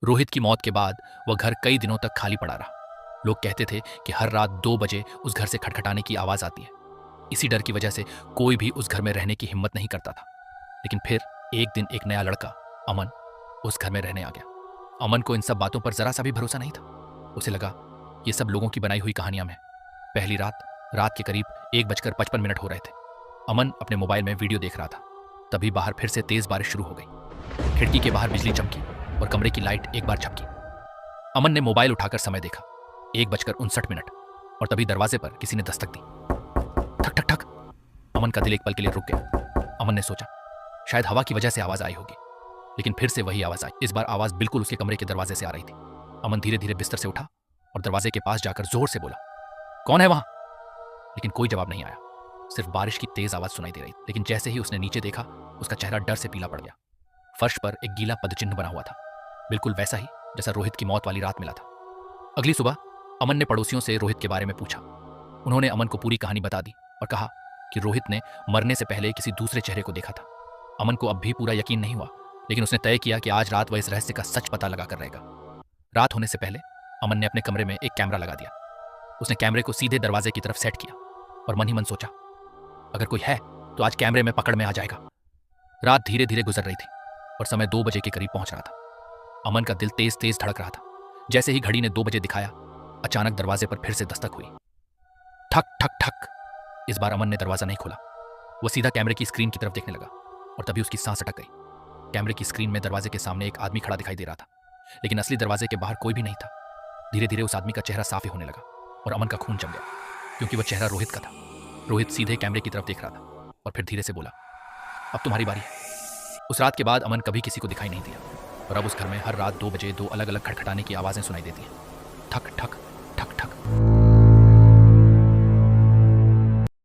रोहित की मौत के बाद वह घर कई दिनों तक खाली पड़ा रहा। लोग कहते थे कि हर रात 2 बजे उस घर से खटखटाने की आवाज आती है। इसी डर की वजह से कोई भी उस घर में रहने की हिम्मत नहीं करता था। लेकिन फिर एक दिन एक नया लड़का अमन उस घर में रहने आ गया। अमन को इन सब बातों पर जरा सा भी भरोसा नहीं था। उसे लगा ये सब लोगों की बनाई हुई कहानियां में। पहली रात के करीब 1:55 हो रहे थे। अमन अपने मोबाइल में वीडियो देख रहा था। तभी बाहर फिर से तेज बारिश शुरू हो गई। खिड़की के बाहर बिजली चमकी और कमरे की लाइट एक बार झपकी। अमन ने मोबाइल उठाकर समय देखा, 1:59 और तभी दरवाजे पर किसी ने दस्तक दी। ठक ठक ठक। अमन का दिल एक पल के लिए रुक गया। अमन ने सोचा शायद हवा की वजह से आवाज आई होगी, लेकिन फिर से वही आवाज आई। इस बार आवाज बिल्कुल उसके कमरे के दरवाजे से आ रही थी। अमन धीरे धीरे बिस्तर से उठा और दरवाजे के पास जाकर जोर से बोला, कौन है वहां? लेकिन कोई जवाब नहीं आया। सिर्फ बारिश की तेज आवाज सुनाई दे रही थी। लेकिन जैसे ही उसने नीचे देखा, उसका चेहरा डर से पीला पड़ गया। फर्श पर एक गीला पदचिन्ह बना हुआ था, बिल्कुल वैसा ही जैसा रोहित की मौत वाली रात मिला था। अगली सुबह अमन ने पड़ोसियों से रोहित के बारे में पूछा। उन्होंने अमन को पूरी कहानी बता दी और कहा कि रोहित ने मरने से पहले किसी दूसरे चेहरे को देखा था। अमन को अब भी पूरा यकीन नहीं हुआ, लेकिन उसने तय किया कि आज रात वह इस रहस्य का सच पता लगा कर रहेगा। रात होने से पहले अमन ने अपने कमरे में एक कैमरा लगा दिया। उसने कैमरे को सीधे दरवाजे की तरफ सेट किया और मन ही मन सोचा, अगर कोई है तो आज कैमरे में पकड़ में आ जाएगा। रात धीरे धीरे गुजर रही थी और समय 2 बजे के करीब पहुंच रहा था। अमन का दिल तेज तेज धड़क रहा था। जैसे ही घड़ी ने 2 बजे दिखाया, अचानक दरवाजे पर फिर से दस्तक हुई। ठक ठक ठक। इस बार अमन ने दरवाजा नहीं खोला। वो सीधा कैमरे की स्क्रीन की तरफ देखने लगा और तभी उसकी सांस अटक गई। कैमरे की स्क्रीन में दरवाजे के सामने एक आदमी खड़ा दिखाई दे रहा था, लेकिन असली दरवाजे के बाहर कोई भी नहीं था। धीरे धीरे उस आदमी का चेहरा साफ ही होने लगा और अमन का खून जम गया, क्योंकि वह चेहरा रोहित का था। रोहित सीधे कैमरे की तरफ देख रहा था और फिर धीरे से बोला, अब तुम्हारी बारी है। उस रात के बाद अमन कभी किसी को दिखाई नहीं दिया और अब उस घर में हर रात 2 बजे 2 अलग अलग खटखटाने की आवाजें सुनाई देती हैं। ठक ठक